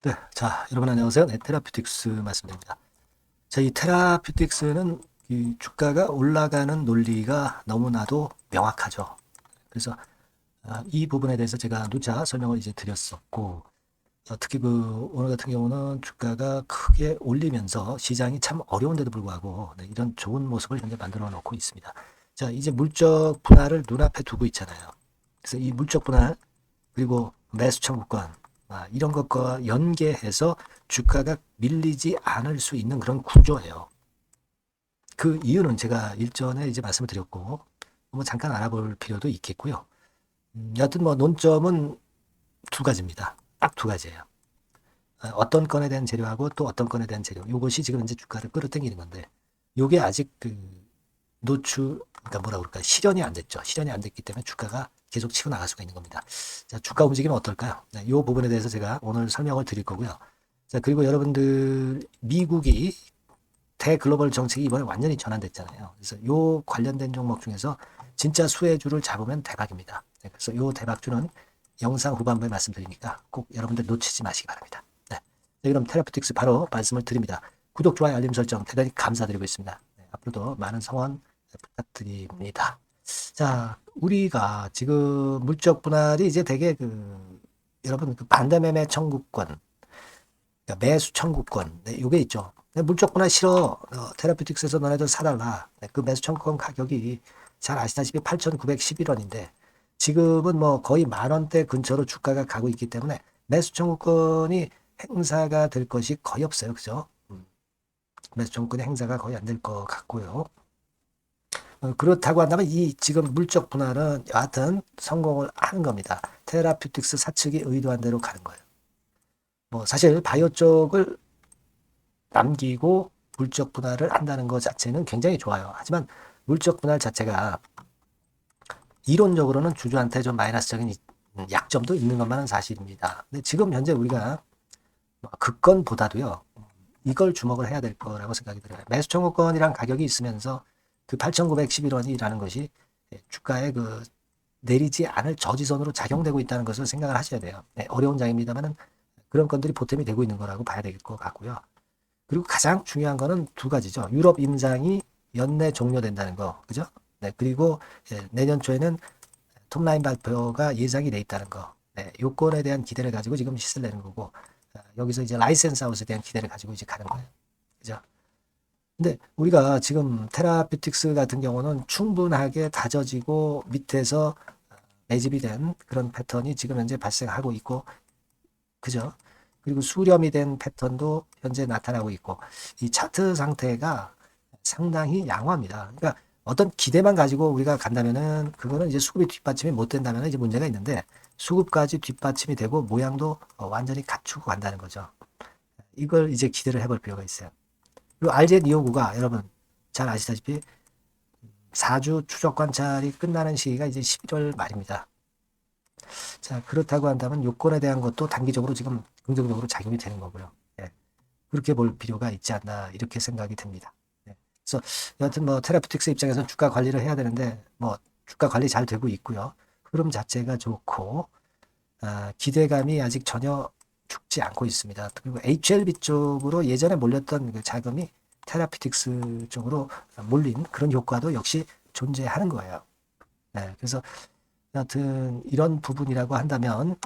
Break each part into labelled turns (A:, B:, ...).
A: 네, 자, 여러분 안녕하세요. 네, 테라퓨틱스 말씀드립니다. 자, 이 테라퓨틱스는 이 주가가 올라가는 논리가 너무나도 명확하죠. 그래서 이 부분에 대해서 제가 누차 설명을 이제 드렸었고, 특히 오늘 같은 경우는 주가가 크게 올리면서 시장이 참 어려운데도 불구하고 네, 이런 좋은 모습을 현재 만들어 놓고 있습니다. 자, 이제 물적 분할을 눈앞에 두고 있잖아요. 그래서 이 물적 분할 그리고 매수 청구권 이런 것과 연계해서 주가가 밀리지 않을 수 있는 그런 구조예요. 그 이유는 제가 일전에 이제 말씀을 드렸고 뭐 잠깐 알아볼 필요도 있겠고요. 여하튼 뭐 논점은 두 가지입니다. 딱 두 가지예요. 어떤 건에 대한 재료하고 또 어떤 건에 대한 재료. 이것이 지금 이제 주가를 끌어당기는 건데 요게 아직 그러니까 뭐라 그럴까 실현이 안 됐죠. 실현이 안 됐기 때문에 주가가 계속 치고 나갈 수가 있는 겁니다. 자, 주가 움직임은 어떨까요? 자, 이 부분에 대해서 제가 오늘 설명을 드릴 거고요. 자, 그리고 여러분들 미국이 대글로벌 정책이 이번에 완전히 전환됐잖아요. 그래서 요 관련된 종목 중에서 진짜 수혜주를 잡으면 대박입니다. 네, 그래서 요 대박주는 영상 후반부에 말씀드리니까 꼭 여러분들 놓치지 마시기 바랍니다. 네. 네, 그럼 테라퓨틱스 바로 말씀을 드립니다. 구독, 좋아요, 알림 설정 대단히 감사드리고 있습니다. 네, 앞으로도 많은 성원 부탁드립니다. 자, 우리가 지금 물적 분할이 이제 되게 여러분 그 반대매매 청구권, 그러니까 매수 청구권, 네, 요게 있죠. 네, 물적 분할 싫어. 테라퓨틱스에서 너네들 사달라. 네, 그 매수 청구권 가격이 잘 아시다시피 8,911원인데 지금은 뭐 거의 만 원대 근처로 주가가 가고 있기 때문에 매수 청구권이 행사가 될 것이 거의 없어요. 그죠? 매수 청구권의 행사가 거의 안 될 것 같고요. 그렇다고 한다면 이 지금 물적 분할은 여하튼 성공을 하는 겁니다. 테라퓨틱스 사측이 의도한 대로 가는 거예요. 뭐 사실 바이오 쪽을 남기고 물적 분할을 한다는 것 자체는 굉장히 좋아요. 하지만 물적 분할 자체가 이론적으로는 주주한테 좀 마이너스적인 약점도 있는 것만은 사실입니다. 근데 지금 현재 우리가 그건보다도요, 이걸 주목을 해야 될 거라고 생각이 들어요. 매수 청구권이란 가격이 있으면서 그 8,911원이라는 것이 주가의 내리지 않을 저지선으로 작용되고 있다는 것을 생각을 하셔야 돼요. 네, 어려운 장입니다만은 그런 건들이 보탬이 되고 있는 거라고 봐야 될 것 같고요. 그리고 가장 중요한 거는 두 가지죠. 유럽 임상이 연내 종료된다는 거, 그죠? 네, 그리고 내년 초에는 톱라인 발표가 예상이 돼 있다는 거. 네, 요건에 대한 기대를 가지고 지금 시세를 내는 거고, 여기서 이제 라이센스 아웃에 대한 기대를 가지고 이제 가는 거예요. 그죠? 근데 우리가 지금 테라피틱스 같은 경우는 충분하게 다져지고 밑에서 매집이 된 그런 패턴이 지금 현재 발생하고 있고, 그죠? 그리고 수렴이 된 패턴도 현재 나타나고 있고, 이 차트 상태가 상당히 양호합니다. 그러니까 어떤 기대만 가지고 우리가 간다면은 그거는 이제 수급이 뒷받침이 못 된다면 이제 문제가 있는데 수급까지 뒷받침이 되고 모양도 완전히 갖추고 간다는 거죠. 이걸 이제 기대를 해볼 필요가 있어요. 그리고 RZ259가 여러분 잘 아시다시피 4주 추적 관찰이 끝나는 시기가 이제 11월 말입니다. 자, 그렇다고 한다면 요건에 대한 것도 단기적으로 지금 긍정적으로 작용이 되는 거고요. 예, 그렇게 볼 필요가 있지 않나 이렇게 생각이 듭니다. 예, 그래서 여하튼 뭐 테라퓨틱스 입장에서 주가 관리를 해야 되는데 뭐 주가 관리 잘 되고 있고요. 흐름 자체가 좋고 기대감이 아직 전혀 죽지 않고 있습니다. 그리고 HLB 쪽으로 예전에 몰렸던 그 자금이 테라피틱스 쪽으로 몰린 그런 효과도 역시 존재하는 거예요. 네, 그래서 여하튼 이런 부분이라고 한다면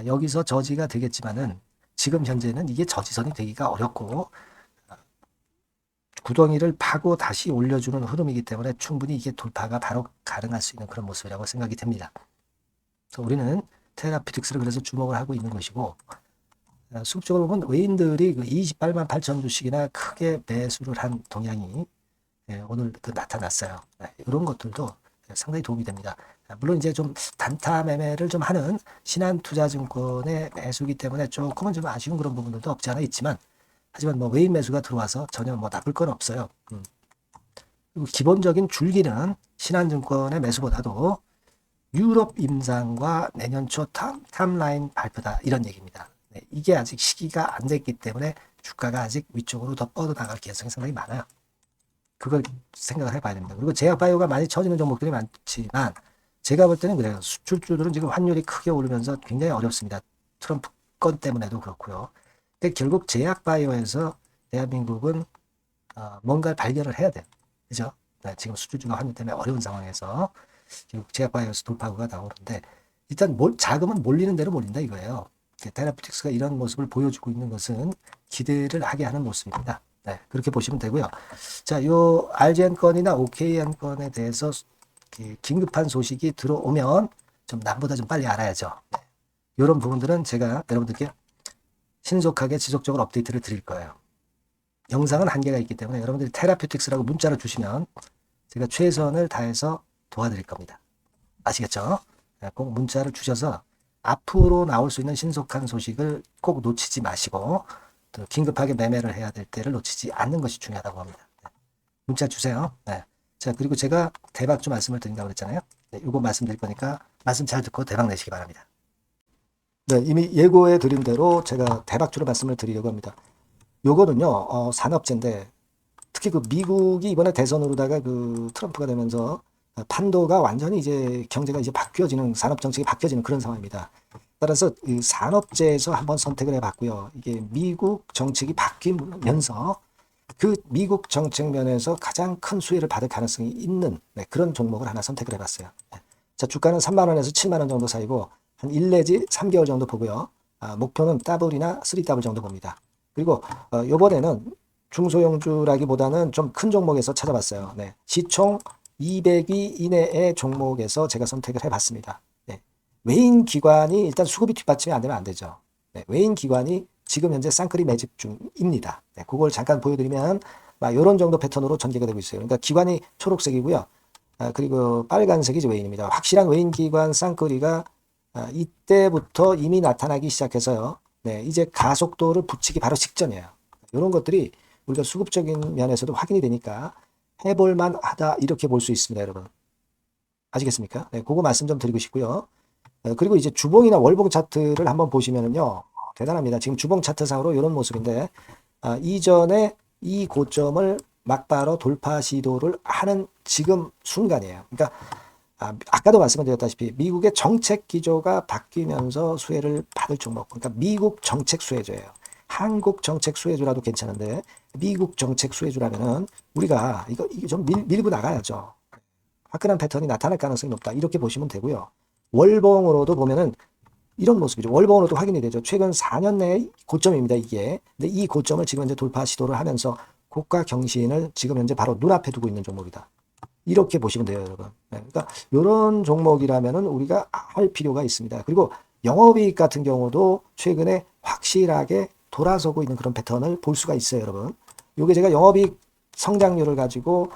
A: 여기서 저지가 되겠지만은 지금 현재는 이게 저지선이 되기가 어렵고 구덩이를 파고 다시 올려주는 흐름이기 때문에 충분히 이게 돌파가 바로 가능할 수 있는 그런 모습이라고 생각이 됩니다. 그래서 우리는 테라피틱스를 그래서 주목을 하고 있는 것이고 수급적으로 보면 외인들이 그 28만 8천 주씩이나 크게 매수를 한 동향이 오늘 나타났어요. 이런 것들도 상당히 도움이 됩니다. 물론 이제 좀 단타 매매를 좀 하는 신한투자증권의 매수기 때문에 조금은 좀 아쉬운 그런 부분들도 없지 않아 있지만 하지만 뭐 외인 매수가 들어와서 전혀 뭐 나쁠 건 없어요. 그리고 기본적인 줄기는 신한증권의 매수보다도 유럽 임상과 내년 초 탑라인 발표다 이런 얘기입니다. 네, 이게 아직 시기가 안 됐기 때문에 주가가 아직 위쪽으로 더 뻗어나갈 가능성이 상당히 많아요. 그걸 생각을 해봐야 됩니다. 그리고 제약바이오가 많이 처지는 종목들이 많지만 제가 볼 때는 그래요. 수출주들은 지금 환율이 크게 오르면서 굉장히 어렵습니다. 트럼프 건 때문에도 그렇고요. 근데 결국 제약바이오에서 대한민국은 뭔가를 발견을 해야 돼요. 그죠? 네, 지금 수주주가 환율 때문에 어려운 상황에서 결국 제약바이오에서 돌파구가 나오는데 일단 자금은 몰리는 대로 몰린다 이거예요. 테라퓨틱스가 이런 모습을 보여주고 있는 것은 기대를 하게 하는 모습입니다. 네, 그렇게 보시면 되고요. 자, 요 RGN 건이나 OKN 건에 대해서 긴급한 소식이 들어오면 좀 남보다 좀 빨리 알아야죠. 네. 이런 부분들은 제가 여러분들께 신속하게 지속적으로 업데이트를 드릴 거예요. 영상은 한계가 있기 때문에 여러분들이 테라퓨틱스라고 문자를 주시면 제가 최선을 다해서 도와드릴 겁니다. 아시겠죠? 네, 꼭 문자를 주셔서 앞으로 나올 수 있는 신속한 소식을 꼭 놓치지 마시고 또 긴급하게 매매를 해야 될 때를 놓치지 않는 것이 중요하다고 합니다. 네. 문자 주세요. 네. 자, 그리고 제가 대박주 말씀을 드린다고 그랬잖아요. 네, 이거 말씀드릴 거니까 말씀 잘 듣고 대박 내시기 바랍니다. 네, 이미 예고해 드린 대로 제가 대박주로 말씀을 드리려고 합니다. 요거는요, 산업재인데 특히 그 미국이 이번에 대선으로다가 그 트럼프가 되면서 판도가 완전히 이제 경제가 이제 바뀌어지는 산업 정책이 바뀌어지는 그런 상황입니다. 따라서 이 산업재에서 한번 선택을 해봤고요. 이게 미국 정책이 바뀌면서 그 미국 정책 면에서 가장 큰 수혜를 받을 가능성이 있는 그런 종목을 하나 선택을 해봤어요. 자, 주가는 3만 원에서 7만 원 정도 사이고 한 1 내지 3개월 정도 보고요. 목표는 더블이나 3더블 정도 봅니다. 그리고 이번에는 중소형주라기보다는 좀 큰 종목에서 찾아봤어요. 네. 시총 200위 이내의 종목에서 제가 선택을 해봤습니다. 네. 외인 기관이 일단 수급이 뒷받침이 안 되면 안 되죠. 네. 외인 기관이 지금 현재 쌍끌이 매집 중입니다. 네. 그걸 잠깐 보여드리면 이런 정도 패턴으로 전개가 되고 있어요. 그러니까 기관이 초록색이고요. 그리고 빨간색이 외인입니다. 확실한 외인 기관 쌍끌이가 이때부터 이미 나타나기 시작해서요. 네. 이제 가속도를 붙이기 바로 직전이에요. 이런 것들이 우리가 수급적인 면에서도 확인이 되니까 해볼만 하다 이렇게 볼 수 있습니다, 여러분. 아시겠습니까? 네, 그거 말씀 좀 드리고 싶고요. 그리고 이제 주봉이나 월봉 차트를 한번 보시면은요, 대단합니다. 지금 주봉 차트상으로 이런 모습인데 이전에 이 고점을 막바로 돌파 시도를 하는 지금 순간이에요. 그러니까 아까도 말씀드렸다시피 미국의 정책 기조가 바뀌면서 수혜를 받을 종목, 그러니까 미국 정책 수혜주예요. 한국 정책 수혜주라도 괜찮은데 미국 정책 수혜주라면은 우리가 이거 좀 밀고 나가야죠. 화끈한 패턴이 나타날 가능성이 높다. 이렇게 보시면 되고요. 월봉으로도 보면은 이런 모습이죠. 월봉으로도 확인이 되죠. 최근 4년 내의 고점입니다, 이게. 근데 이 고점을 지금 현재 돌파 시도를 하면서 고가 경신을 지금 현재 바로 눈앞에 두고 있는 종목이다. 이렇게 보시면 돼요, 여러분. 네, 그러니까 이런 종목이라면은 우리가 할 필요가 있습니다. 그리고 영업이익 같은 경우도 최근에 확실하게 돌아서고 있는 그런 패턴을 볼 수가 있어요, 여러분. 요게 제가 영업이익 성장률을 가지고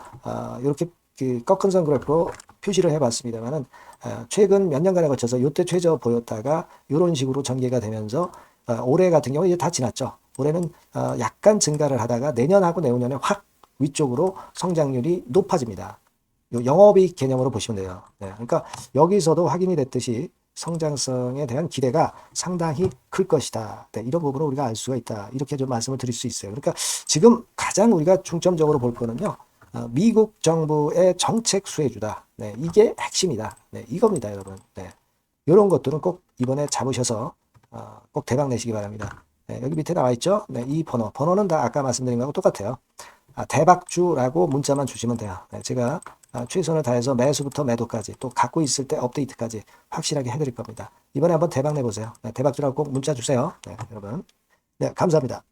A: 이렇게 그 꺾은 선 그래프로 표시를 해봤습니다만은 최근 몇 년간에 걸쳐서 요때 최저 보였다가 이런 식으로 전개가 되면서 올해 같은 경우 이제 다 지났죠. 올해는 약간 증가를 하다가 내년하고 내후년에 확 위쪽으로 성장률이 높아집니다. 요 영업이익 개념으로 보시면 돼요. 네, 그러니까 여기서도 확인이 됐듯이 성장성에 대한 기대가 상당히 클 것이다. 네, 이런 부분을 우리가 알 수가 있다. 이렇게 좀 말씀을 드릴 수 있어요. 그러니까 지금 가장 우리가 중점적으로 볼 거는요. 미국 정부의 정책 수혜주다. 네, 이게 핵심이다. 네, 이겁니다, 여러분. 네, 이런 것들은 꼭 이번에 잡으셔서 꼭 대박 내시기 바랍니다. 네, 여기 밑에 나와 있죠. 네, 이 번호는 다 아까 말씀드린 거하고 똑같아요. 대박주라고 문자만 주시면 돼요. 네, 제가 최선을 다해서 매수부터 매도까지 또 갖고 있을 때 업데이트까지 확실하게 해드릴 겁니다. 이번에 한번 대박 내보세요. 네, 대박주라고 꼭 문자 주세요. 네, 여러분. 네, 감사합니다.